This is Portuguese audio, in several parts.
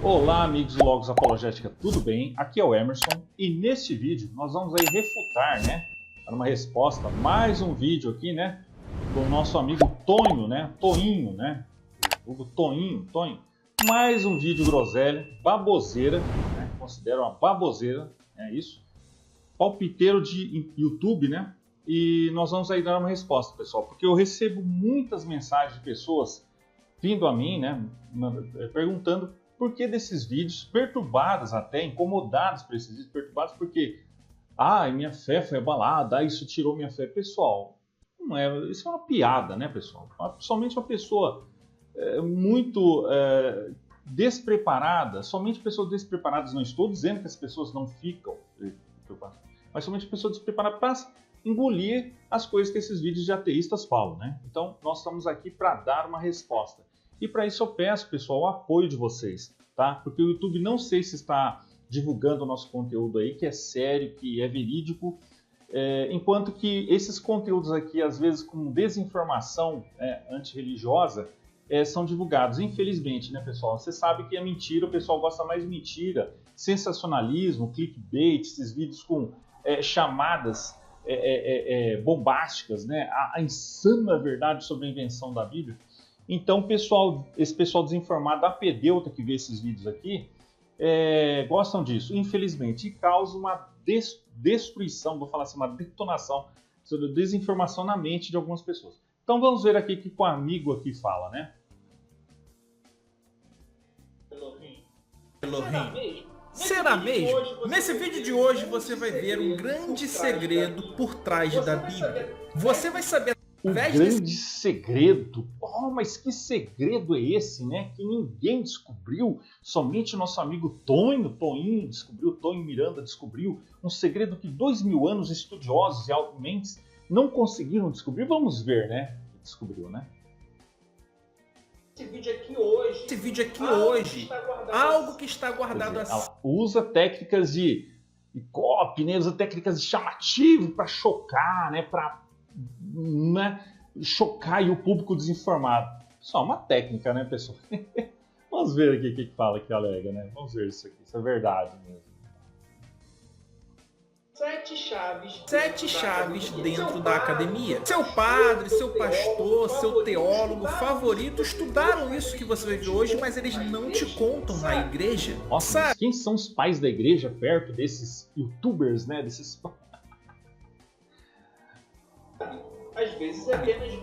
Olá, amigos do Logos Apologética, tudo bem? Aqui é o Emerson e neste vídeo nós vamos aí refutar, dar uma resposta, mais um vídeo aqui, do nosso amigo Tonho, Toinho, o Toinho, mais um vídeo groselha, baboseira, considero uma baboseira, é isso, palpiteiro de YouTube, e nós vamos aí dar uma resposta, pessoal, porque eu recebo muitas mensagens de pessoas vindo a mim, perguntando por que desses vídeos, perturbadas até, incomodadas por esses vídeos, perturbados porque minha fé foi abalada, isso tirou minha fé. Pessoal, não é, isso é uma piada, pessoal? Somente uma pessoa muito despreparada, somente pessoas despreparadas, não estou dizendo que as pessoas não ficam preocupadas, mas somente pessoas despreparadas para engolir as coisas que esses vídeos de ateístas falam, Então, nós estamos aqui para dar uma resposta. E para isso eu peço, pessoal, o apoio de vocês, tá? Porque o YouTube não sei se está divulgando o nosso conteúdo aí, que é sério, que é verídico, enquanto que esses conteúdos aqui, às vezes com desinformação antirreligiosa, são divulgados. Infelizmente, pessoal? Você sabe que é mentira, o pessoal gosta mais de mentira, sensacionalismo, clickbait, esses vídeos com chamadas bombásticas, a insana verdade sobre a invenção da Bíblia. Então, esse pessoal desinformado, apedeuta que vê esses vídeos aqui, gostam disso, infelizmente, e causa uma destruição, vou falar assim, uma detonação, desinformação na mente de algumas pessoas. Então, vamos ver aqui o que o amigo aqui fala, Elohim. Será mesmo? Nesse vídeo de hoje você vai ver um grande segredo por trás da Bíblia. Você vai saber o grande segredo. Mas que segredo é esse, Que ninguém descobriu, somente nosso amigo Toinho descobriu, Toinho Miranda descobriu, um segredo que 2000 anos estudiosos e automentes não conseguiram descobrir. Vamos ver, descobriu, Esse vídeo aqui hoje, algo que está guardado assim. Usa técnicas de copy, usa técnicas de chamativo para chocar, para chocar o público desinformado. Só uma técnica, pessoal? Vamos ver aqui o que fala, que alega, Vamos ver isso aqui, isso é verdade mesmo. 7 chaves dentro da academia. Seu padre, seu pastor, seu teólogo favorito estudaram isso que você vai ver hoje, mas eles não te contam na igreja. Nossa, mas quem são os pais da igreja perto desses youtubers, desses...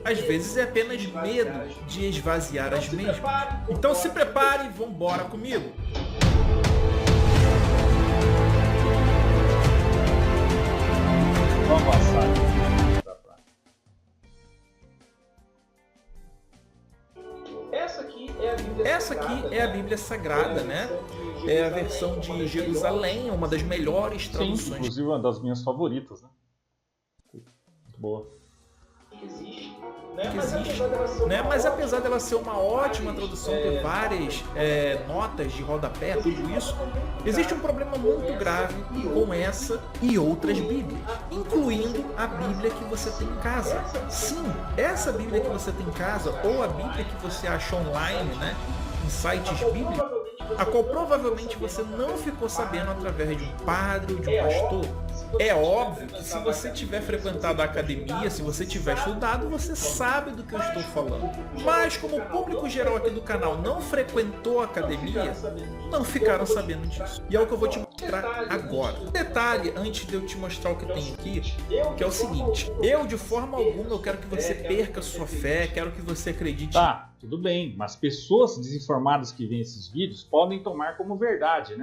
Às vezes é apenas medo de esvaziar as mesmas. Então se prepare e vambora comigo. Vamos passar. Essa aqui é a Bíblia Sagrada, É a versão de Jerusalém, uma das melhores traduções. Sim, inclusive uma das minhas favoritas, Muito boa. Mas apesar dela ser uma ótima tradução, ter várias notas de rodapé, tudo isso, existe um problema muito grave com essa e outras Bíblias, incluindo a Bíblia que você tem em casa. Sim, essa Bíblia que você tem em casa, ou a Bíblia que você acha online, em sites bíblicos, a qual provavelmente você não ficou sabendo através de um padre ou de um pastor. É óbvio que se você tiver frequentado a academia, se você tiver estudado, você sabe do que eu estou falando. Mas como o público geral aqui do canal não frequentou a academia, não ficaram sabendo disso. E é o que eu vou te mostrar agora. Detalhe, antes de eu te mostrar o que tem aqui, que é o seguinte: eu de forma alguma eu quero que você perca sua fé, quero que você acredite. Tá, tudo bem, mas pessoas desinformadas que veem esses vídeos podem tomar como verdade,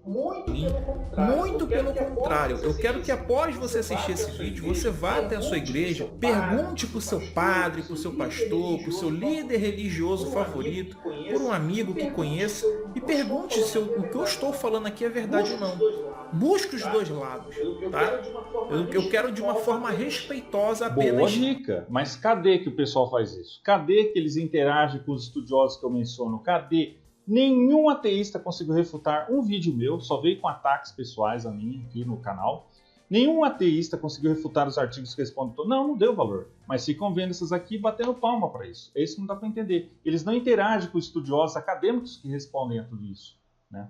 Muito pelo contrário, eu quero que após você assistir esse vídeo, você vá até a sua igreja, pergunte para o seu padre, para o seu pastor, para o seu líder religioso favorito, por um amigo que conheça, e pergunte se o que eu estou falando aqui é verdade ou não. Busque os dois lados, tá? Eu quero de uma forma respeitosa apenas... Boa dica, mas cadê que o pessoal faz isso? Cadê que eles interagem com os estudiosos que eu menciono? Cadê? Nenhum ateísta conseguiu refutar um vídeo meu, só veio com ataques pessoais a mim aqui no canal. Nenhum ateísta conseguiu refutar os artigos que respondem. Não deu valor. Mas ficam vendo essas aqui e batendo palma para isso. É isso que não dá para entender. Eles não interagem com estudiosos acadêmicos que respondem a tudo isso, né?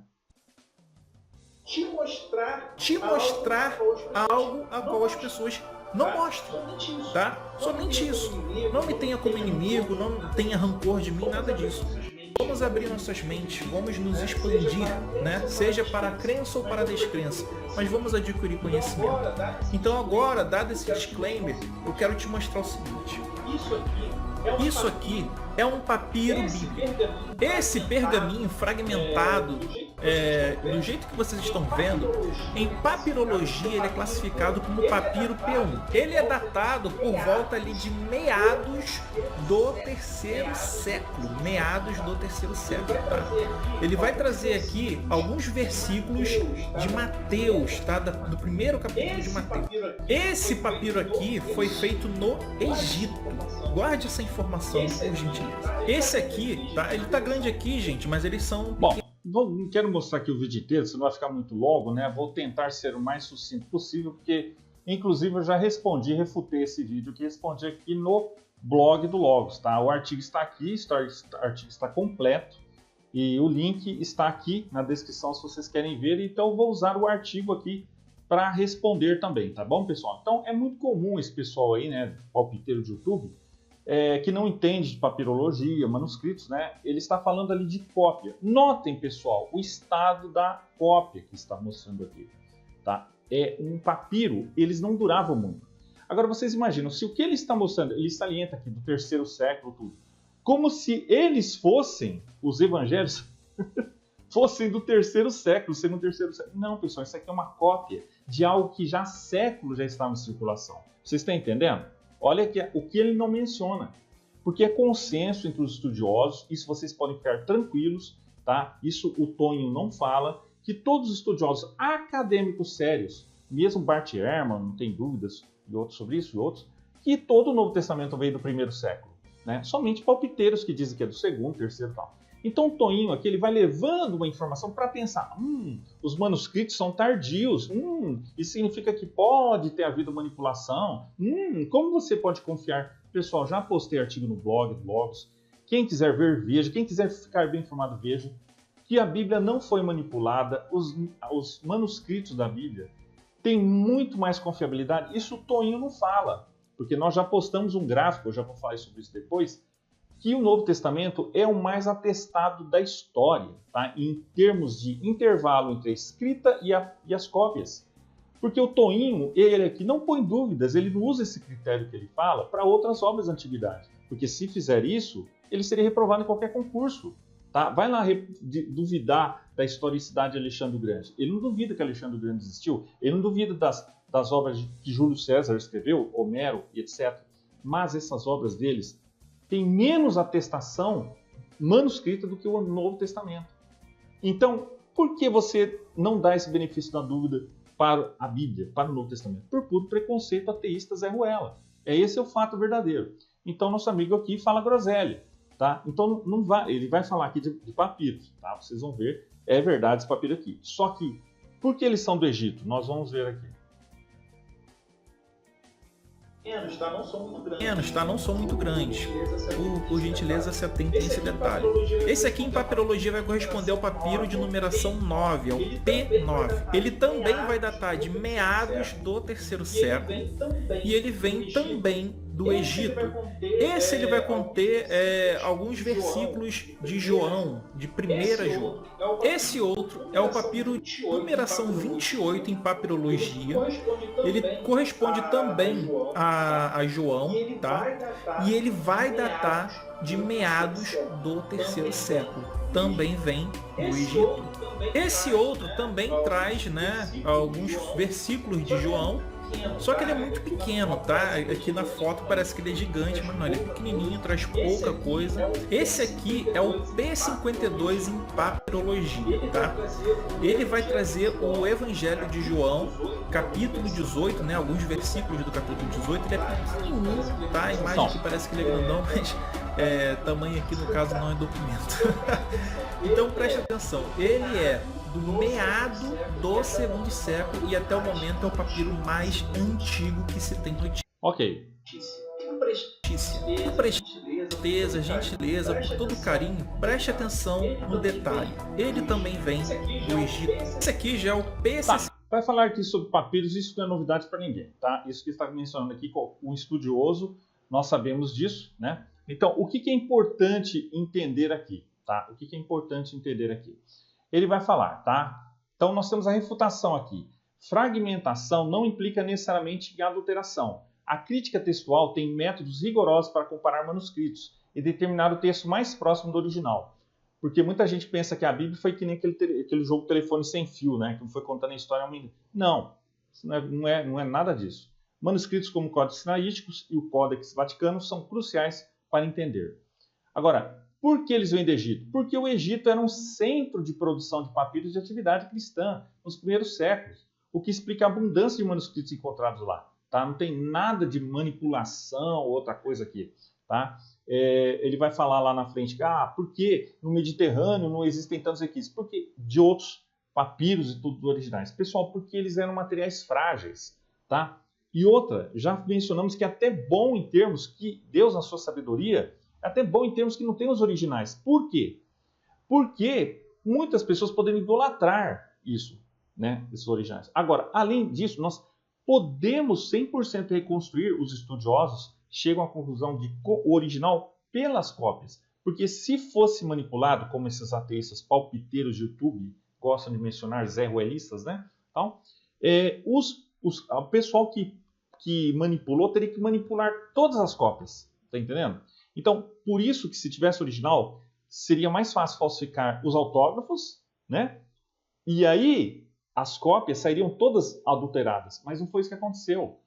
Te mostrar algo a qual as pessoas não mostram, tá? Somente isso. Não me tenha como inimigo, não tenha rancor de mim, nada disso. Vamos abrir nossas mentes, vamos nos expandir, né? Seja para a crença ou para a descrença, mas vamos adquirir conhecimento. Então agora, dado esse disclaimer, eu quero te mostrar o seguinte. Isso aqui é um papiro bíblico. Esse pergaminho fragmentado, do jeito que vocês estão vendo, em papirologia ele é classificado como papiro P1. Ele é datado por volta ali de meados do terceiro século. Tá? Ele vai trazer aqui alguns versículos de Mateus, tá? Do primeiro capítulo de Mateus. Esse papiro aqui foi feito no Egito. Guarde essa informação, por gentileza. Esse aqui, tá? Ele tá grande aqui, gente, mas eles são... Bom, não quero mostrar aqui o vídeo inteiro, senão vai ficar muito longo, né? Vou tentar ser o mais sucinto possível, porque, inclusive, eu já refutei esse vídeo que respondi aqui no blog do Logos, tá? O artigo está aqui, o artigo está completo, e o link está aqui na descrição se vocês querem ver, então eu vou usar o artigo aqui para responder também, tá bom, pessoal? Então, é muito comum esse pessoal aí, né, palpiteiro de YouTube, que não entende de papirologia, manuscritos, né? Ele está falando ali de cópia. Notem, pessoal, o estado da cópia que está mostrando aqui, tá? É um papiro, eles não duravam muito. Agora vocês imaginam, se o que ele está mostrando, ele salienta aqui do terceiro século, tudo, como se eles fossem, os evangelhos, fossem do terceiro século, segundo terceiro século. Não, pessoal, isso aqui é uma cópia de algo que já há séculos já estava em circulação. Vocês estão entendendo? Olha o que ele não menciona, porque é consenso entre os estudiosos, isso vocês podem ficar tranquilos, tá? Isso o Tonho não fala, que todos os estudiosos acadêmicos sérios, mesmo Bart Ehrman, não tem dúvidas, e outros sobre isso, e outros, que todo o Novo Testamento veio do primeiro século, né? Somente palpiteiros que dizem que é do segundo, terceiro e tal. Então o Toninho aqui ele vai levando uma informação para pensar, os manuscritos são tardios, isso significa que pode ter havido manipulação, como você pode confiar? Pessoal, já postei artigo no blog do Logos, quem quiser ver, veja, quem quiser ficar bem informado, veja, que a Bíblia não foi manipulada, os manuscritos da Bíblia têm muito mais confiabilidade, isso o Toninho não fala, porque nós já postamos um gráfico, eu já vou falar sobre isso depois, que o Novo Testamento é o mais atestado da história, tá? Em termos de intervalo entre a escrita e as cópias. Porque o Toninho, ele aqui não põe dúvidas, ele não usa esse critério que ele fala para outras obras da antiguidade. Porque se fizer isso, ele seria reprovado em qualquer concurso. Tá? Vai lá duvidar da historicidade de Alexandre o Grande. Ele não duvida que Alexandre o Grande existiu, ele não duvida das obras que Júlio César escreveu, Homero e etc. Mas essas obras deles tem menos atestação manuscrita do que o Novo Testamento. Então, por que você não dá esse benefício da dúvida para a Bíblia, para o Novo Testamento? Por puro preconceito ateísta Zé Ruela. Esse é o fato verdadeiro. Então, nosso amigo aqui fala groselha. Tá? Então, ele vai falar aqui de papiros. Tá? Vocês vão ver, é verdade esse papiro aqui. Só que, por que eles são do Egito? Nós vamos ver aqui. Não são muito grandes. Por gentileza, se atentem a esse detalhe. Esse aqui em papirologia vai corresponder ao papiro de numeração 9, ao P9. Ele também vai datar de meados do terceiro século e ele vem também do Egito. Esse ele vai conter alguns versículos de João, de 1 João. Esse outro é o papiro de numeração 28 em papirologia. Ele corresponde também a João, tá? E ele vai datar de meados do terceiro século. Também vem do Egito. Esse outro também traz, né, alguns versículos de João. Só que ele é muito pequeno, tá? Aqui na foto parece que ele é gigante, mas não, ele é pequenininho, traz pouca coisa. Esse aqui é o P52 em papirologia, tá? Ele vai trazer o Evangelho de João, capítulo 18, né? Alguns versículos do capítulo 18, ele é pequenininho, tá? A imagem aqui parece que ele é grandão, mas tamanho aqui no caso não é documento. Então preste atenção, ele é do meado do segundo século e até o momento é o papiro mais antigo que se tem notícia. Ok. Presteza, gentileza, por todo carinho, preste atenção no detalhe. Ele também vem do Egito. Esse aqui já é o PCC. Tá. Vai falar aqui sobre papiros, isso não é novidade para ninguém, tá? Isso que está mencionando aqui, o estudioso, nós sabemos disso, né? Então, o que é importante entender aqui, tá? O que é importante entender aqui? Ele vai falar, tá? Então, nós temos a refutação aqui. Fragmentação não implica necessariamente em adulteração. A crítica textual tem métodos rigorosos para comparar manuscritos e determinar o texto mais próximo do original. Porque muita gente pensa que a Bíblia foi que nem aquele jogo telefone sem fio, né? Que foi contando a história ao minuto. Não, isso não é nada disso. Manuscritos como códices sinaíticos e o Códex Vaticano são cruciais para entender. Agora, por que eles vêm do Egito? Porque o Egito era um centro de produção de papiros de atividade cristã nos primeiros séculos, o que explica a abundância de manuscritos encontrados lá. Tá? Não tem nada de manipulação ou outra coisa aqui. Tá? Ele vai falar lá na frente que por que no Mediterrâneo não existem tantos requisitos? Porque de outros papiros e tudo originais. Pessoal, porque eles eram materiais frágeis. Tá? E outra, já mencionamos que é até bom em termos que Deus, na sua sabedoria, é até bom em termos que não tem os originais. Por quê? Porque muitas pessoas podem idolatrar isso, né, esses originais. Agora, além disso, nós podemos 100% reconstruir, os estudiosos chegam à conclusão de o original pelas cópias. Porque se fosse manipulado, como esses ateístas palpiteiros de YouTube gostam de mencionar, Zé Ruelistas, né? Então, o pessoal que manipulou teria que manipular todas as cópias. Tá entendendo? Então, por isso que se tivesse original, seria mais fácil falsificar os autógrafos, né? E aí, as cópias sairiam todas adulteradas. Mas não foi isso que aconteceu.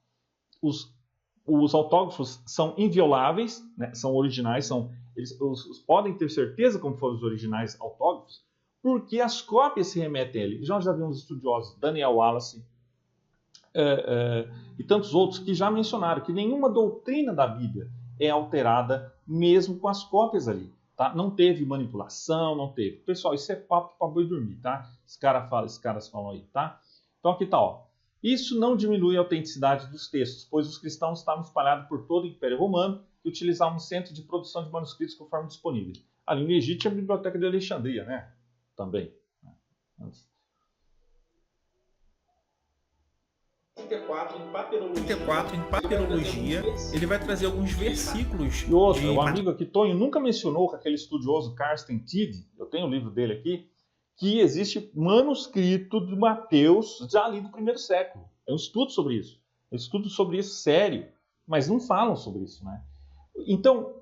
Os autógrafos são invioláveis, né? São originais, eles podem ter certeza como foram os originais autógrafos, porque as cópias se remetem a ele. Já vimos estudiosos, Daniel Wallace e tantos outros que já mencionaram que nenhuma doutrina da Bíblia é alterada mesmo com as cópias ali. Tá? Não teve manipulação, não teve. Pessoal, isso é papo para boi dormir, tá? Esses caras falam aí, tá? Então aqui tá, ó. Isso não diminui a autenticidade dos textos, pois os cristãos estavam espalhados por todo o Império Romano e utilizavam um centro de produção de manuscritos conforme disponível. Ali no Egito tinha a Biblioteca de Alexandria, né? Também. 34 em papirologia, ele vai trazer alguns versículos. E outra, o amigo aqui, Tonho, nunca mencionou com aquele estudioso Carsten Tiede, eu tenho o livro dele aqui, que existe manuscrito de Mateus já ali do primeiro século. É um estudo sobre isso. É um estudo sobre isso sério, mas não falam sobre isso, né? Então,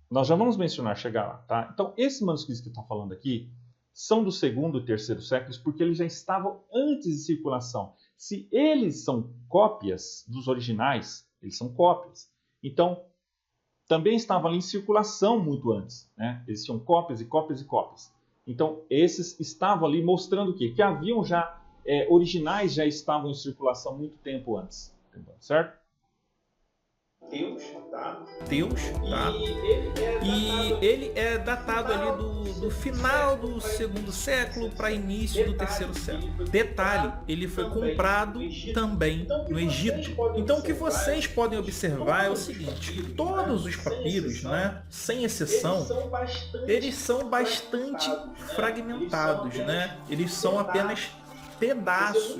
nós já vamos mencionar, chegar lá, tá? Então, esses manuscritos que está falando aqui são do segundo e terceiro séculos, porque eles já estavam antes de circulação. Se eles são cópias dos originais, eles são cópias. Então, também estavam ali em circulação muito antes, né? Existiam cópias e cópias e cópias. Então, esses estavam ali mostrando o quê? Que haviam já, originais já estavam em circulação muito tempo antes, certo? Deus, tá? E ele é datado ali do final do segundo século para início do terceiro século. Detalhe, ele foi comprado também no Egito. Então o que vocês podem observar é o seguinte: todos os papiros, né, sem exceção, eles são bastante fragmentados, né? Eles são apenas pedaços.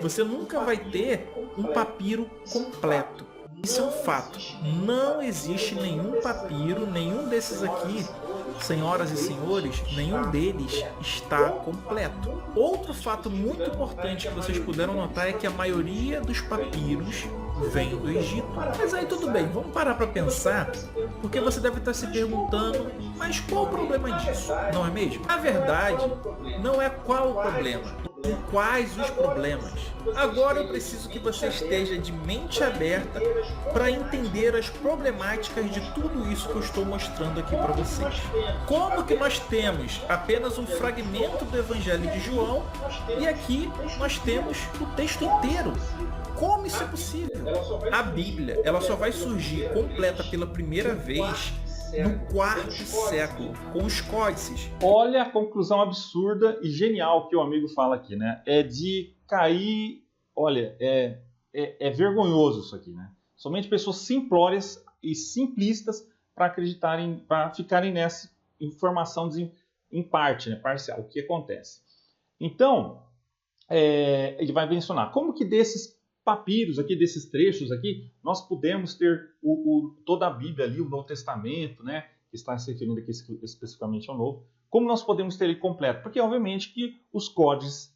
Você nunca vai ter um papiro completo. Isso é um fato. Não existe nenhum papiro, nenhum desses aqui, senhoras e senhores, nenhum deles está completo. Outro fato muito importante que vocês puderam notar é que a maioria dos papiros vem do Egito. Mas aí tudo bem, vamos parar para pensar, porque você deve estar se perguntando, mas qual o problema disso? Não é mesmo? Na verdade, não é qual o problema. Quais os problemas? Agora eu preciso que você esteja de mente aberta para entender as problemáticas de tudo isso que eu estou mostrando aqui para vocês. Como que nós temos apenas um fragmento do Evangelho de João e aqui nós temos o texto inteiro? Como isso é possível? A Bíblia, ela só vai surgir completa pela primeira vez no quarto século, com os códices. Olha a conclusão absurda e genial que o amigo fala aqui, né? É de cair... Olha, é vergonhoso isso aqui, né? Somente pessoas simplórias e simplistas para acreditarem, para ficarem nessa informação em parte, né? Parcial. O que acontece? Então, ele vai mencionar como que desses papiros aqui, desses trechos aqui, nós podemos ter toda a Bíblia ali, o Novo Testamento, né? Que está se referindo aqui especificamente ao Novo. Como nós podemos ter ele completo? Porque, obviamente, que os códices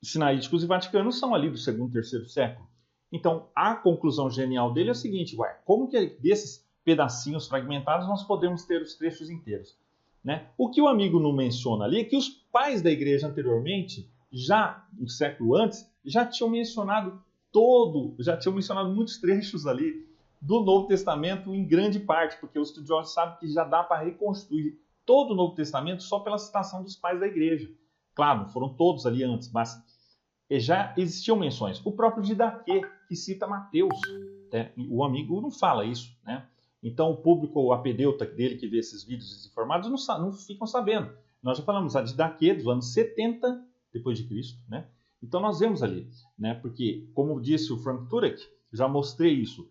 sinaíticos e vaticanos são ali do 2º e 3º século. Então, a conclusão genial dele é o seguinte, como que desses pedacinhos fragmentados nós podemos ter os trechos inteiros? Né? O que o amigo não menciona ali é que os pais da igreja anteriormente, já um século antes, já tinham mencionado muitos trechos ali do Novo Testamento em grande parte, porque os estudiosos sabem que já dá para reconstruir todo o Novo Testamento só pela citação dos pais da igreja. Claro, não foram todos ali antes, mas já existiam menções. O próprio Didaquê, que cita Mateus, né? O amigo não fala isso, né? Então o público, o apedeuta dele que vê esses vídeos desinformados não ficam sabendo. Nós já falamos a Didaquê dos anos 70 depois de Cristo, né? Então nós vemos ali, né? Porque, como disse o Frank Turek, já mostrei isso,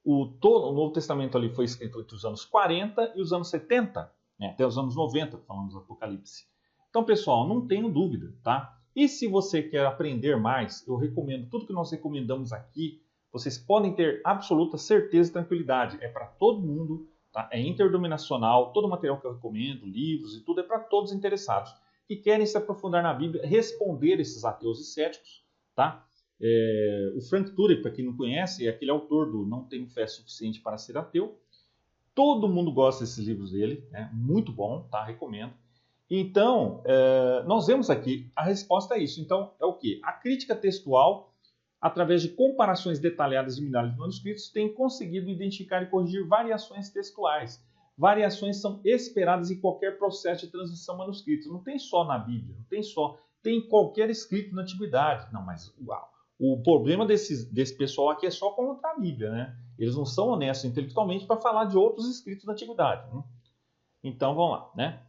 o Novo Testamento ali foi escrito entre os anos 40 e os anos 70, né? Até os anos 90, falamos do Apocalipse. Então, pessoal, não tenho dúvida, tá? E se você quer aprender mais, eu recomendo tudo que nós recomendamos aqui. Vocês podem ter absoluta certeza e tranquilidade. É para todo mundo, tá? É interdominacional. Todo o material que eu recomendo, livros e tudo, é para todos interessados que querem se aprofundar na Bíblia, responder esses ateus e céticos, tá? O Frank Turek, para quem não conhece, é aquele autor do Não Tenho Fé Suficiente para Ser Ateu. Todo mundo gosta desses livros dele, né? Muito bom, tá? Recomendo. Então, nós vemos aqui, a resposta é isso. Então, é o quê? A crítica textual, através de comparações detalhadas de milhares de manuscritos, tem conseguido identificar e corrigir variações textuais. Variações são esperadas em qualquer processo de transmissão manuscrito. Não tem só na Bíblia, não tem só. Tem em qualquer escrito na Antiguidade. Não, mas o problema desse pessoal aqui é só contra a Bíblia, né? Eles não são honestos intelectualmente para falar de outros escritos da Antiguidade. Né? Então, vamos lá, né?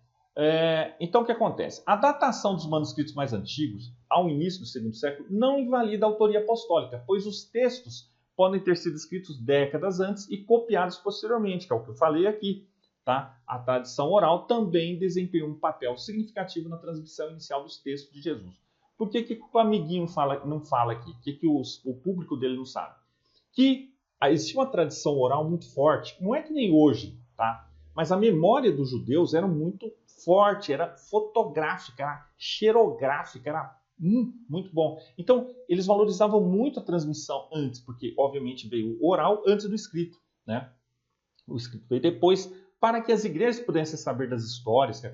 Então, o que acontece? A datação dos manuscritos mais antigos, ao início do 2º século, não invalida a autoria apostólica, pois os textos podem ter sido escritos décadas antes e copiados posteriormente, que é o que eu falei aqui. Tá? A tradição oral também desempenhou um papel significativo na transmissão inicial dos textos de Jesus. Por que o amiguinho não fala aqui? O que o público dele não sabe? Que existia uma tradição oral muito forte, não é que nem hoje, tá? Mas a memória dos judeus era muito forte, era fotográfica, era xerográfica, era muito bom. Então, eles valorizavam muito a transmissão antes, porque, obviamente, veio o oral antes do escrito, né? O escrito veio depois, para que as igrejas pudessem saber das histórias que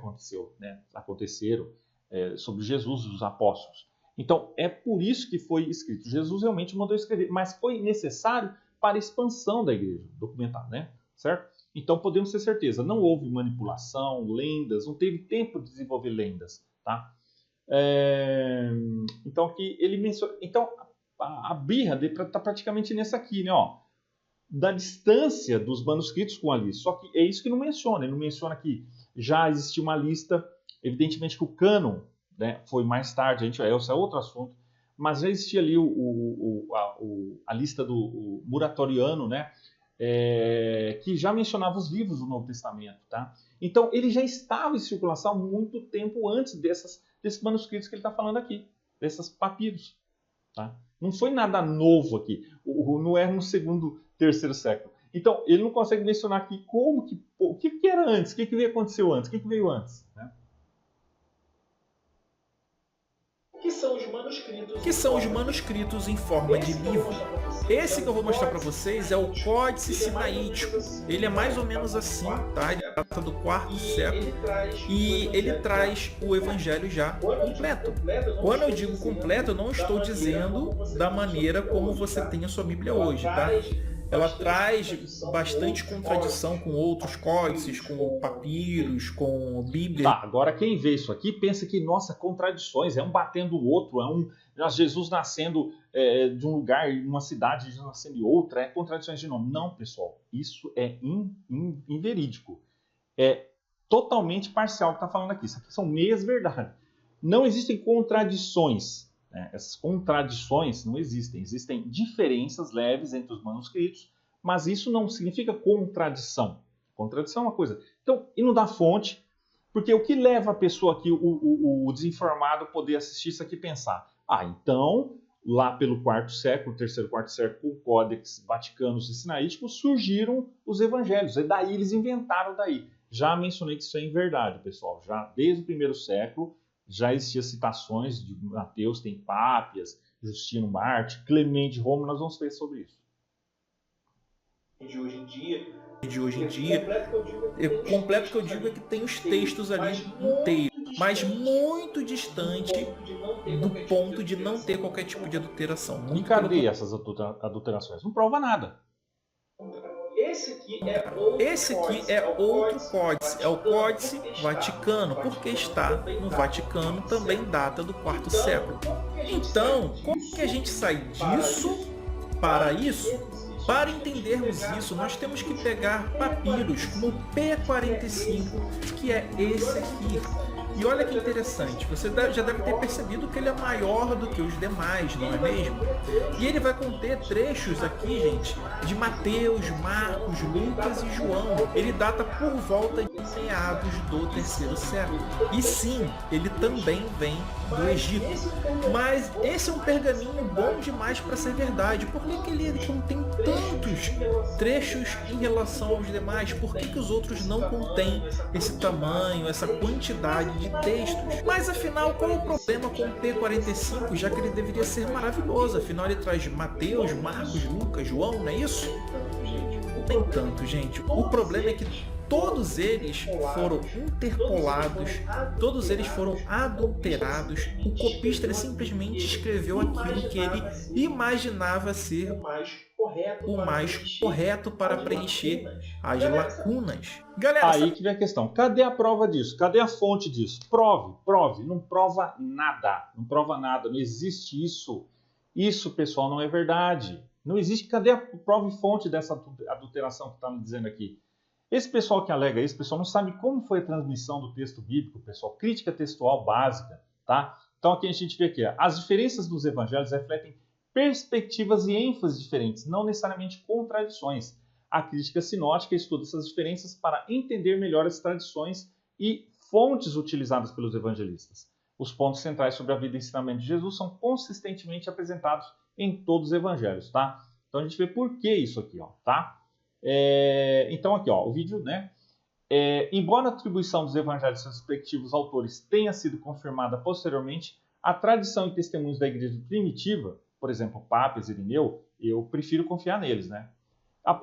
aconteceram sobre Jesus e os apóstolos. Então, é por isso que foi escrito. Jesus realmente mandou escrever, mas foi necessário para a expansão da igreja, documentar, né? Certo? Então, podemos ter certeza, não houve manipulação, lendas, não teve tempo de desenvolver lendas, tá? Então, aqui ele menciona... Então, a birra está praticamente nessa aqui, né? Ó, da distância dos manuscritos com a lista. Só que é isso que não menciona. Ele não menciona que já existia uma lista, evidentemente que o cânon, né, foi mais tarde, esse é outro assunto, mas já existia ali a lista do Muratoriano, né, que já mencionava os livros do Novo Testamento. Tá? Então, ele já estava em circulação há muito tempo antes desses manuscritos que ele está falando aqui, desses papiros. Tá? Não foi nada novo aqui. Não é no 2º, 3º século. Então, ele não consegue mencionar aqui o que era antes, o que aconteceu antes, o que veio antes. Né? Que são os manuscritos em forma de livro. Esse que eu vou mostrar para vocês é o Códice Sinaítico. Ele é mais ou menos assim, tá? Ele data do 4º século e ele traz o Evangelho já completo. Quando eu digo completo, eu não estou dizendo da maneira como você tem a sua Bíblia hoje, tá? Ela traz bastante contradição com outros códices, com papiros, com Bíblia. Tá, agora quem vê isso aqui pensa que, nossa, contradições, é um batendo o outro, Jesus nascendo de um lugar, em uma cidade, Jesus nascendo em outra, contradições de nome. Não, pessoal, isso é inverídico. é totalmente parcial que está falando aqui. Isso aqui são meias verdades. Não existem contradições. Né? Essas contradições não existem. Existem diferenças leves entre os manuscritos, mas isso não significa contradição. Contradição é uma coisa. Então, e não dá fonte, porque o que leva a pessoa aqui, o desinformado, poder assistir isso aqui e pensar? Ah, então, lá pelo quarto século, terceiro, quarto século, com Códex Vaticanos e Sinaíticos, surgiram os evangelhos. E daí eles inventaram daí. Já mencionei que isso é inverdade, pessoal. Já desde o primeiro século, já existiam citações de Mateus, tem Pápias, Justino Marte, Clemente de Roma, nós vamos ver sobre isso. De hoje em dia, completo que eu digo é que tem os textos ali inteiros, mas muito distante do ponto de não ter qualquer tipo de adulteração. E cadê essas adulterações? Não prova nada. Esse aqui é outro códice, é o Códice Vaticano, porque está no Vaticano, também data do quarto século. Então, como que a gente sai disso para isso? Para entendermos isso, nós temos que pegar papiros como o P45, que é esse aqui. E olha que interessante, você já deve ter percebido que ele é maior do que os demais, não é mesmo? E ele vai conter trechos aqui, gente, de Mateus, Marcos, Lucas e João. Ele data por volta de meados do terceiro século. E sim, ele também vem do Egito. Mas esse é um pergaminho bom demais para ser verdade. Por que ele contém tantos trechos em relação aos demais? Por que os outros não contêm esse tamanho, essa quantidade de textos? Mas afinal, qual é o problema com o P45, já que ele deveria ser maravilhoso? Afinal, ele traz Mateus, Marcos, Lucas, João, não é isso? Nem tanto, gente. O problema é que todos eles foram interpolados, todos eles foram adulterados. O copista ele simplesmente escreveu aquilo que ele imaginava ser o mais correto para preencher as lacunas. Galera, aí que vem a questão. Cadê a prova disso? Cadê a fonte disso? Prove. Não prova nada. Não prova nada. Não existe isso. Isso, pessoal, não é verdade. Não existe. Cadê a prova e fonte dessa adulteração que está me dizendo aqui? Esse pessoal que alega isso, pessoal, não sabe como foi a transmissão do texto bíblico, pessoal. Crítica textual básica, tá? Então aqui a gente vê que as diferenças dos evangelhos refletem perspectivas e ênfases diferentes, não necessariamente contradições. A crítica sinótica estuda essas diferenças para entender melhor as tradições e fontes utilizadas pelos evangelistas. Os pontos centrais sobre a vida e ensinamento de Jesus são consistentemente apresentados em todos os evangelhos, tá? Então a gente vê por que isso aqui, ó, tá? Então aqui, ó, o vídeo, né? Embora a atribuição dos evangelhos aos respectivos autores tenha sido confirmada posteriormente, a tradição e testemunhos da igreja primitiva, por exemplo, Pápias e Irineu, eu prefiro confiar neles, né?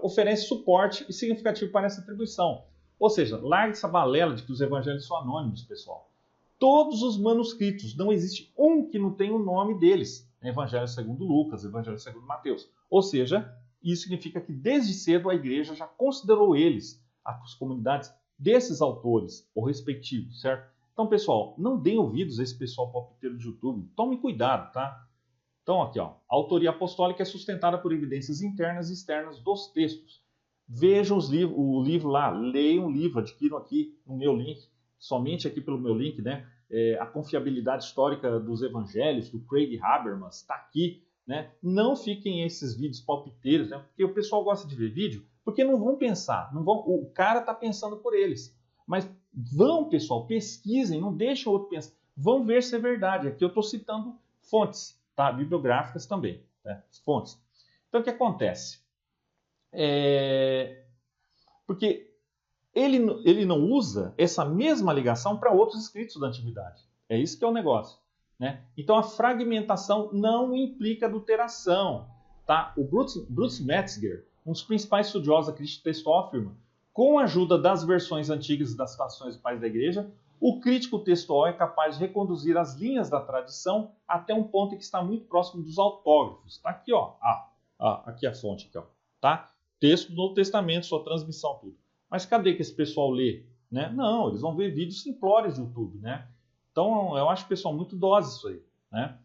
Oferece suporte e significativo para essa atribuição. Ou seja, larga essa balela de que os evangelhos são anônimos, pessoal. Todos os manuscritos, não existe um que não tenha o nome deles. Evangelho segundo Lucas, Evangelho segundo Mateus. Ou seja, isso significa que desde cedo a igreja já considerou eles, as comunidades desses autores, ou respectivos, certo? Então, pessoal, não deem ouvidos a esse pessoal palpiteiro de YouTube. Tomem cuidado, tá? Então, aqui, ó, a autoria apostólica é sustentada por evidências internas e externas dos textos. Vejam o livro lá, leiam o livro, adquiram aqui no meu link, somente aqui pelo meu link, né? A confiabilidade histórica dos evangelhos, do Craig Habermas, está aqui. Né? Não fiquem esses vídeos palpiteiros, né? Porque o pessoal gosta de ver vídeo, porque não vão pensar, o cara está pensando por eles. Mas vão, pessoal, pesquisem, não deixem o outro pensar. Vão ver se é verdade. Aqui eu estou citando fontes, tá? Bibliográficas também, né? Fontes. Então o que acontece? Porque ele não usa essa mesma ligação para outros escritos da antiguidade. É isso que é o negócio. Né? Então a fragmentação não implica adulteração. Tá? O Bruce Metzger, um dos principais estudiosos da crítica textual, afirma: com a ajuda das versões antigas das citações dos pais da igreja, o crítico textual é capaz de reconduzir as linhas da tradição até um ponto em que está muito próximo dos autógrafos. Está aqui, ó. Aqui a fonte, aqui, ó. Tá? Texto do Novo Testamento, sua transmissão, tudo. Mas cadê que esse pessoal lê? Né? Não, eles vão ver vídeos simplórios do YouTube, né? Então, eu acho, pessoal, muito dose isso aí, né?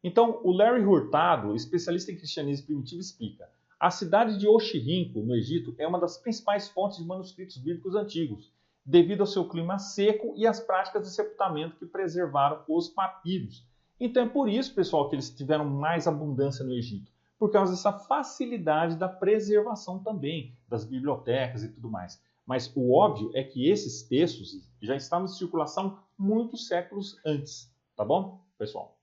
Então, o Larry Hurtado, especialista em cristianismo primitivo, explica: a cidade de Oxirrinco, no Egito, é uma das principais fontes de manuscritos bíblicos antigos. devido ao seu clima seco e às práticas de sepultamento que preservaram os papiros. Então é por isso, pessoal, que eles tiveram mais abundância no Egito, por causa dessa facilidade da preservação também, das bibliotecas e tudo mais. Mas o óbvio é que esses textos já estavam em circulação muitos séculos antes, tá bom, pessoal?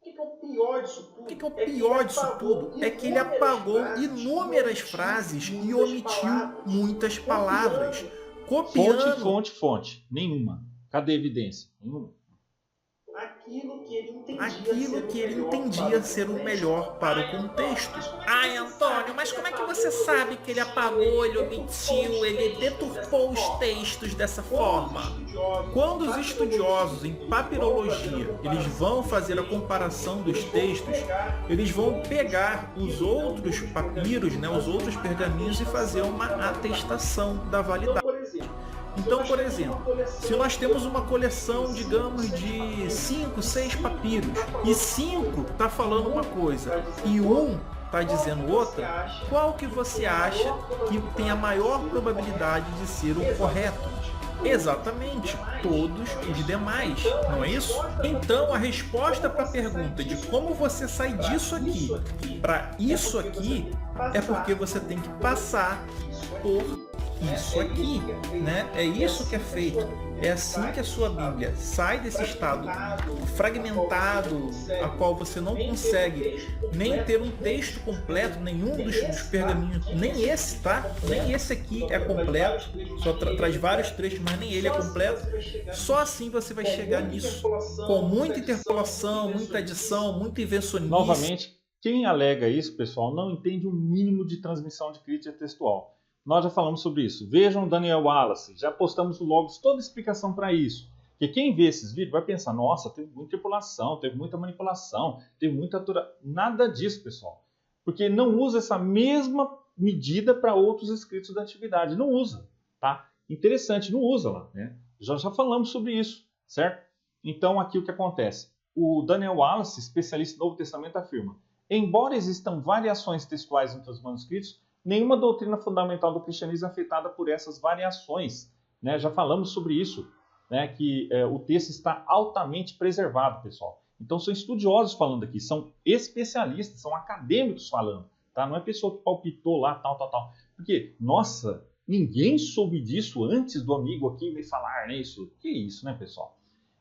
O que é o pior disso tudo? É que ele apagou inúmeras frases e omitiu muitas palavras. Copiando Fonte. Nenhuma. Cadê a evidência? Nenhuma. Aquilo que ele entendia ser o melhor para o contexto. Ai, Antônio, mas como é que você sabe que ele apagou, ele omitiu, ele deturpou os textos dessa forma? Quando os estudiosos em papirologia eles vão fazer a comparação dos textos, eles vão pegar os outros papiros, né, os outros pergaminhos e fazer uma atestação da validade. Então, por exemplo, se nós temos uma coleção, digamos, de 5, 6 papiros, e 5 está falando uma coisa e 1 está dizendo outra, qual que você acha que tem a maior probabilidade de ser o correto? Exatamente, todos os demais, não é isso? Então, a resposta para a pergunta de como você sai disso aqui para isso aqui é porque você tem que passar por isso aqui, né? É isso que é feito. É assim que a sua Bíblia sai desse estado fragmentado, a qual você não consegue nem ter um texto completo, nenhum dos pergaminhos, nem esse, tá? Nem esse aqui é completo, só traz vários trechos, mas nem ele é completo. Só assim você vai chegar nisso, com muita interpolação, muita adição, muita invencionice. Novamente, quem alega isso, pessoal, não entende o mínimo de transmissão de crítica textual. Nós já falamos sobre isso. Vejam Daniel Wallace, já postamos no Logos toda a explicação para isso. Porque quem vê esses vídeos vai pensar, nossa, teve muita interpolação, teve muita manipulação, teve muita atura... Nada disso, pessoal. Porque não usa essa mesma medida para outros escritos da antiguidade. Não usa, tá? Interessante, não usa lá, né? Já falamos sobre isso, certo? Então, aqui o que acontece? O Daniel Wallace, especialista do Novo Testamento, afirma, embora existam variações textuais entre os manuscritos, nenhuma doutrina fundamental do cristianismo é afetada por essas variações, né? Já falamos sobre isso, né? Que o texto está altamente preservado, pessoal. Então são estudiosos falando aqui, são especialistas, são acadêmicos falando, tá? Não é pessoa que palpitou lá, tal. Porque, nossa, ninguém soube disso antes do amigo aqui me falar, né? Isso, que isso, né, pessoal?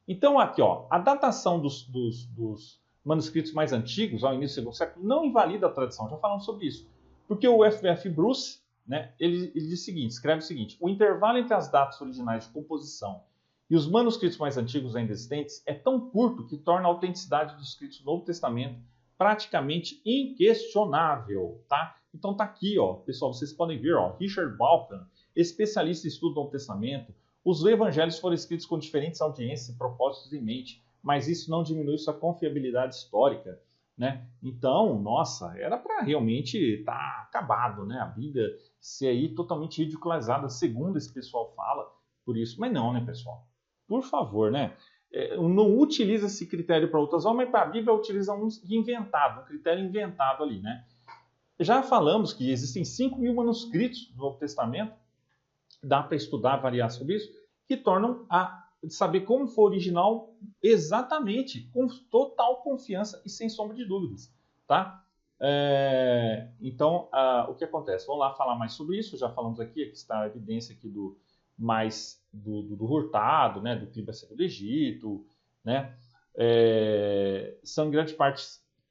Então aqui, ó, a datação dos manuscritos mais antigos, ao início do segundo século, não invalida a tradição, já falamos sobre isso. Porque o F.F. Bruce, né, ele diz o seguinte, escreve o seguinte, o intervalo entre as datas originais de composição e os manuscritos mais antigos ainda existentes é tão curto que torna a autenticidade dos escritos do Novo Testamento praticamente inquestionável, tá? Então tá aqui, ó, pessoal, vocês podem ver, ó, Richard Balkan, especialista em estudo do Novo Testamento, os evangelhos foram escritos com diferentes audiências e propósitos em mente, mas isso não diminui sua confiabilidade histórica, né? Então, nossa, era para realmente estar acabado, né? A Bíblia ser aí totalmente ridicularizada, segundo esse pessoal fala, por isso. Mas não, né, pessoal? Por favor, né? Não utiliza esse critério para outras obras, mas para a Bíblia utiliza um inventado, um critério inventado ali, né? Já falamos que existem 5.000 manuscritos do Novo Testamento, dá para estudar, variar sobre isso, que tornam de saber como foi original exatamente, com total confiança e sem sombra de dúvidas, tá? Então, o que acontece? Vamos lá falar mais sobre isso, já falamos aqui está a evidência aqui do Hurtado, né, do Clima Seco do Egito, né? São em grande parte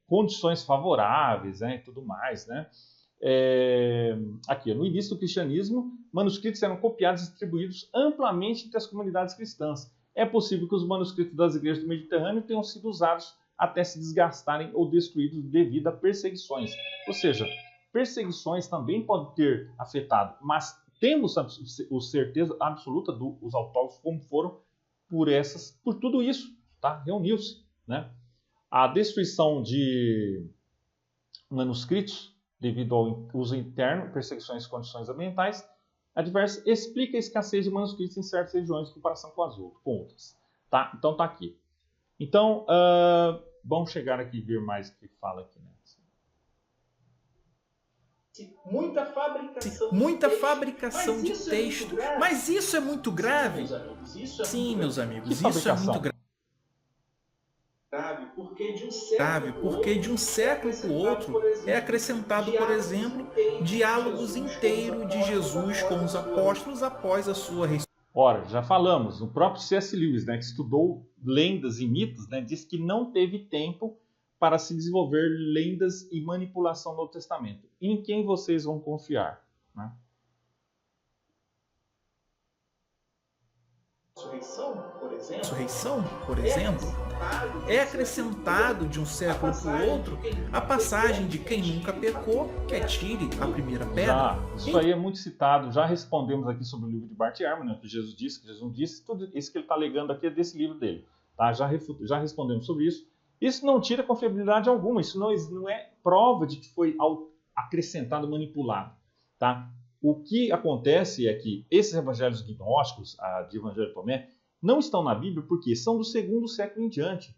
condições favoráveis, né, e tudo mais, né? Aqui, no início do cristianismo, manuscritos eram copiados e distribuídos amplamente entre as comunidades cristãs. É possível que os manuscritos das igrejas do Mediterrâneo tenham sido usados até se desgastarem ou destruídos devido a perseguições. Ou seja, perseguições também podem ter afetado, mas temos a certeza absoluta dos autógrafos como foram por tudo isso, tá? Reuniu-se, né? A destruição de manuscritos devido ao uso interno, perseguições e condições ambientais adversas, explica a escassez de manuscritos em certas regiões em comparação com outras. Tá? Então tá aqui. Então, vamos chegar aqui e ver mais o que fala aqui. Né? muita fabricação de texto. Mas isso é muito grave? Sim, meus amigos, isso é muito grave. Porque de um século para o outro é acrescentado, por exemplo, diálogos inteiros de Jesus com os apóstolos após a sua ressurreição. Ora, já falamos, o próprio C.S. Lewis, né, que estudou lendas e mitos, né, disse que não teve tempo para se desenvolver lendas e manipulação no Novo Testamento. Em quem vocês vão confiar? Né? Ressurreição, por exemplo, é acrescentado de um século para o outro a passagem de quem nunca pecou, que atire a primeira pedra. Isso aí é muito citado, já respondemos aqui sobre o livro de Bart Ehrman, né, que Jesus não disse, tudo isso que ele está alegando aqui é desse livro dele. Tá? Já respondemos sobre isso. Isso não tira confiabilidade alguma, isso não é prova de que foi acrescentado, manipulado. Tá? O que acontece é que esses evangelhos gnósticos, de Evangelho de Tomé, não estão na Bíblia porque são do segundo século em diante.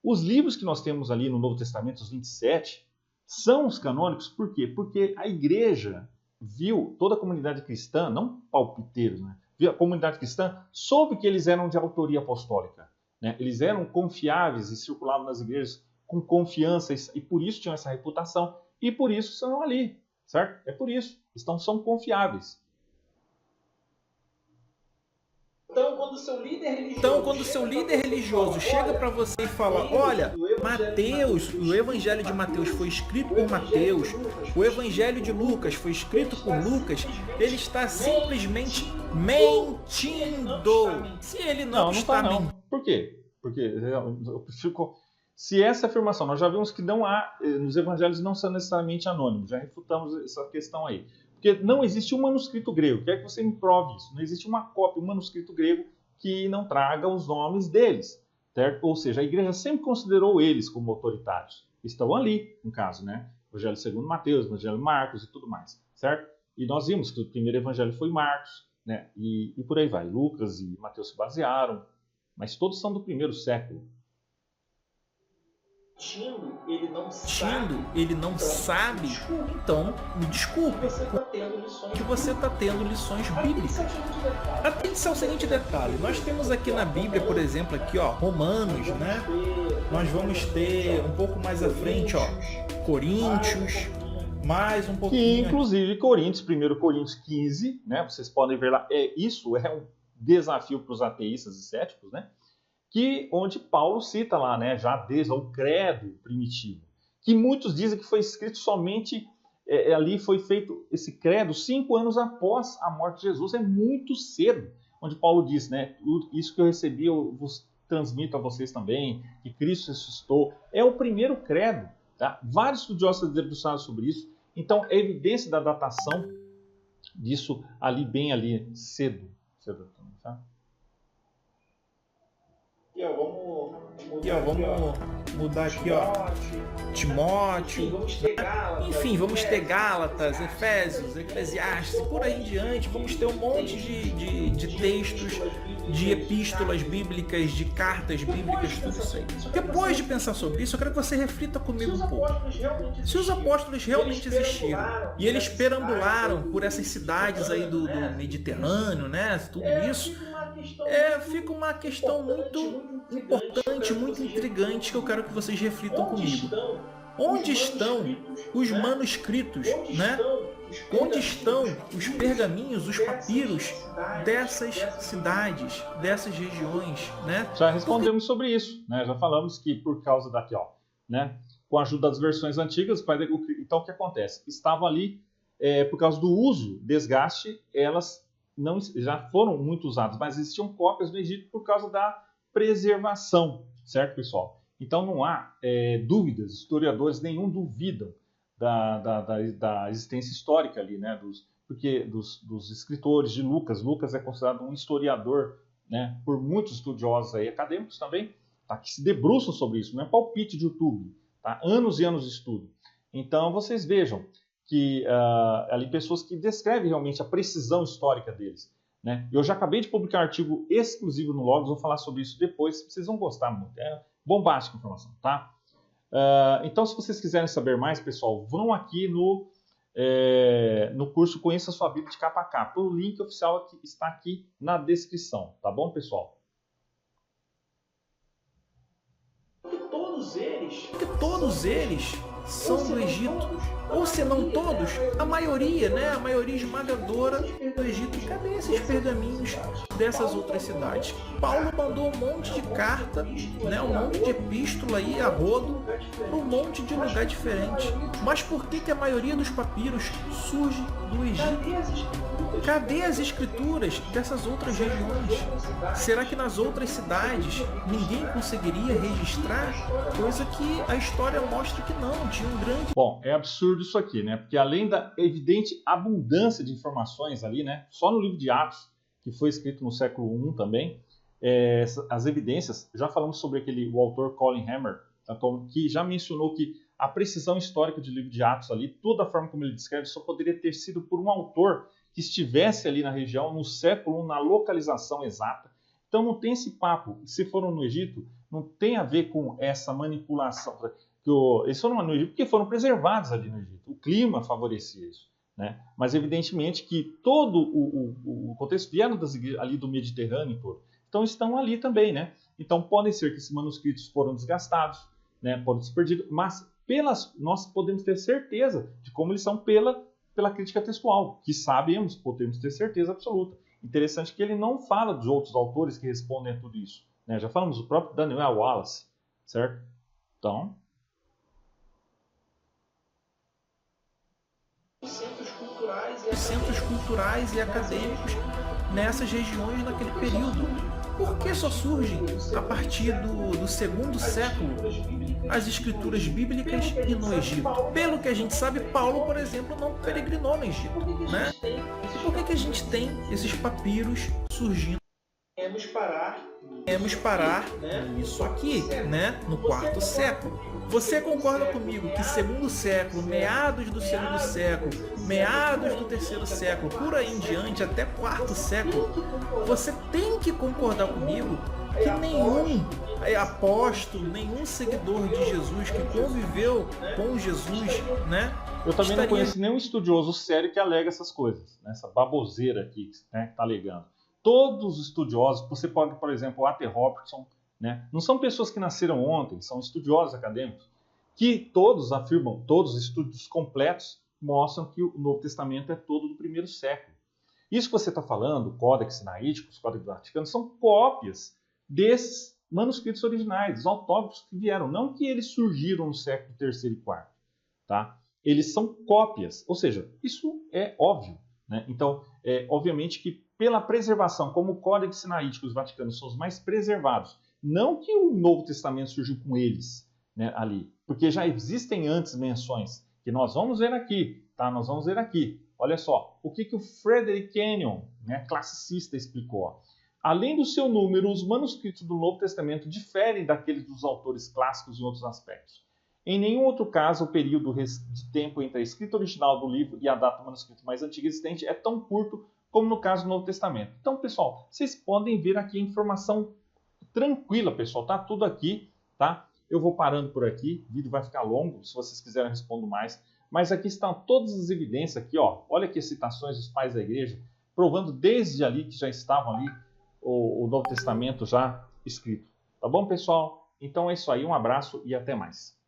Os livros que nós temos ali no Novo Testamento, os 27, são os canônicos, por quê? Porque a igreja viu, toda a comunidade cristã, não palpiteiros, né? A comunidade cristã soube que eles eram de autoria apostólica. Né? Eles eram confiáveis e circulavam nas igrejas com confiança e por isso tinham essa reputação e por isso estão ali, certo? É por isso, são confiáveis. Então, quando o seu líder religioso chega para você e fala, olha, Mateus, o Evangelho de Mateus foi escrito por Mateus, o Evangelho de Lucas foi escrito por Lucas, ele está simplesmente mentindo. Se ele não está mentindo. Por quê? Porque se essa afirmação, nós já vimos que não há, nos evangelhos não são necessariamente anônimos, já refutamos essa questão aí. Porque não existe um manuscrito grego, quer que você me prove isso, não existe uma cópia, um manuscrito grego que não traga os nomes deles, certo? Ou seja, a igreja sempre considerou eles como autoritários. Estão ali, no caso, né? Evangelho segundo Mateus, Evangelho de Marcos e tudo mais, certo? E nós vimos que o primeiro evangelho foi Marcos, né? E por aí vai. Lucas e Mateus se basearam, mas todos são do primeiro século. Ele não sabe, então me desculpe, que você está tendo lições bíblicas. Atenção ao seguinte detalhe, nós temos aqui na Bíblia, por exemplo, aqui ó, Romanos, né? Nós vamos ter um pouco mais à frente, ó, Coríntios, mais um pouquinho. Que inclusive Coríntios, 1 Coríntios 15, né? Vocês podem ver lá, isso é um desafio para os ateístas e céticos, né? Onde Paulo cita lá, né, já desde o credo primitivo, que muitos dizem que foi escrito somente, ali foi feito esse credo 5 anos após a morte de Jesus, é muito cedo, onde Paulo diz, né, isso que eu recebi eu vos transmito a vocês também, que Cristo ressuscitou, é o primeiro credo, tá? Vários estudiosos debruçaram sobre isso, então é evidência da datação disso ali, bem ali, cedo, tá? Vamos mudar aqui, ó, Timóteo, enfim, vamos ter Gálatas, Efésios, Eclesiastes, por aí em diante, vamos ter um monte de textos, de epístolas bíblicas, de cartas bíblicas, tudo isso aí. Depois de pensar sobre isso, eu quero que você reflita comigo um pouco. Se os apóstolos realmente existiram, e eles perambularam por essas cidades aí do Mediterrâneo, né, tudo isso, fica uma questão muito importante, muito intrigante que eu quero que vocês reflitam comigo. Onde estão os manuscritos, né? Onde estão os pergaminhos, os papiros dessas cidades, dessas regiões, né? Já respondemos sobre isso, né? Já falamos que por causa daqui, ó, né? Com a ajuda das versões antigas, então o que acontece? Estavam ali, por causa do uso, desgaste, elas não, já foram muito usadas, mas existiam cópias do Egito por causa da preservação, certo, pessoal? Então não há dúvidas, historiadores nenhum duvidam da existência histórica ali, né? Dos escritores de Lucas. Lucas é considerado um historiador, né? Por muitos estudiosos aí, acadêmicos também, tá? Que se debruçam sobre isso, não é palpite de YouTube, tá? Anos e anos de estudo. Então vocês vejam que ali pessoas que descrevem realmente a precisão histórica deles. Né? Eu já acabei de publicar um artigo exclusivo no Logos, vou falar sobre isso depois, vocês vão gostar muito, é bombástica a informação, tá? Então, se vocês quiserem saber mais, pessoal, vão aqui no no curso Conheça a Sua Bíblia de Capa a Capa. O link oficial está aqui na descrição, tá bom, pessoal? Todos eles são do Egito, ou se não todos, a maioria, né? A maioria esmagadora do Egito. E cadê esses pergaminhos dessas outras cidades? Paulo mandou um monte de carta, né? Um monte de epístola aí a rodo, para um monte de lugar diferente. Mas por que a maioria dos papiros surge do Egito? Cadê as escrituras dessas outras regiões? Será que nas outras cidades ninguém conseguiria registrar? Coisa que a história mostra que não, tinha um grande... Bom, é absurdo isso aqui, né? Porque além da evidente abundância de informações ali, né? Só no livro de Atos, que foi escrito no século I também, as evidências, já falamos sobre o autor Colin Hammer, tá? Que já mencionou que a precisão histórica do livro de Atos ali, toda a forma como ele descreve, só poderia ter sido por um autor que estivesse ali na região, no século I, na localização exata. Então não tem esse papo. Se foram no Egito, não tem a ver com essa manipulação. Eles foram no Egito porque foram preservados ali no Egito. O clima favorecia isso, né? Mas evidentemente que todo o contexto vieram ali do Mediterrâneo todo. Então estão ali também, né? Então pode ser que esses manuscritos foram desgastados, né? Foram se perdidos, mas nós podemos ter certeza de como eles são pela crítica textual, que podemos ter certeza absoluta. Interessante que ele não fala dos outros autores que respondem a tudo isso, né? Já falamos do próprio Daniel Wallace, certo? Então... centros culturais e acadêmicos nessas regiões naquele período. Por que só surgem a partir do segundo século as escrituras bíblicas e no Egito? Pelo que a gente sabe, Paulo, por exemplo, não peregrinou no Egito, né? Por que a gente tem esses papiros surgindo? Vamos parar nisso aqui, né? No quarto século. Você concorda comigo que segundo século, meados do segundo século, meados do terceiro século, por aí em diante, até quarto século, você tem que concordar comigo que nenhum apóstolo, nenhum seguidor de Jesus que conviveu com Jesus, né? Eu também não conheço nenhum estudioso sério que alega essas coisas, né? Essa baboseira aqui, né, que está alegando. Todos os estudiosos, você pode, por exemplo, o A.T. Robertson, né? Não são pessoas que nasceram ontem, são estudiosos acadêmicos, que todos afirmam, todos os estudos completos mostram que o Novo Testamento é todo do primeiro século. Isso que você está falando, o Códex Sinaítico, os Códex Vaticanos, são cópias desses manuscritos originais, os autógrafos que vieram, não que eles surgiram no século III e IV, tá? Eles são cópias, ou seja, isso é óbvio, né? Então, obviamente que pela preservação, como o Códex Sinaítico e os Vaticanos são os mais preservados, não que o Novo Testamento surgiu com eles, né, ali, porque já existem antes menções, que nós vamos ver aqui, tá? Nós vamos ver aqui. Olha só, o que o Frederick Kenyon, né, classicista, explicou. Além do seu número, os manuscritos do Novo Testamento diferem daqueles dos autores clássicos em outros aspectos. Em nenhum outro caso, o período de tempo entre a escrita original do livro e a data do manuscrito mais antiga existente é tão curto como no caso do Novo Testamento. Então, pessoal, vocês podem ver aqui a informação tranquila, pessoal. Tá tudo aqui, tá? Eu vou parando por aqui. O vídeo vai ficar longo, se vocês quiserem eu respondo mais. Mas aqui estão todas as evidências aqui, ó. Olha aqui as citações dos pais da igreja, provando desde ali que já estavam ali o Novo Testamento já escrito. Tá bom, pessoal? Então é isso aí. Um abraço e até mais.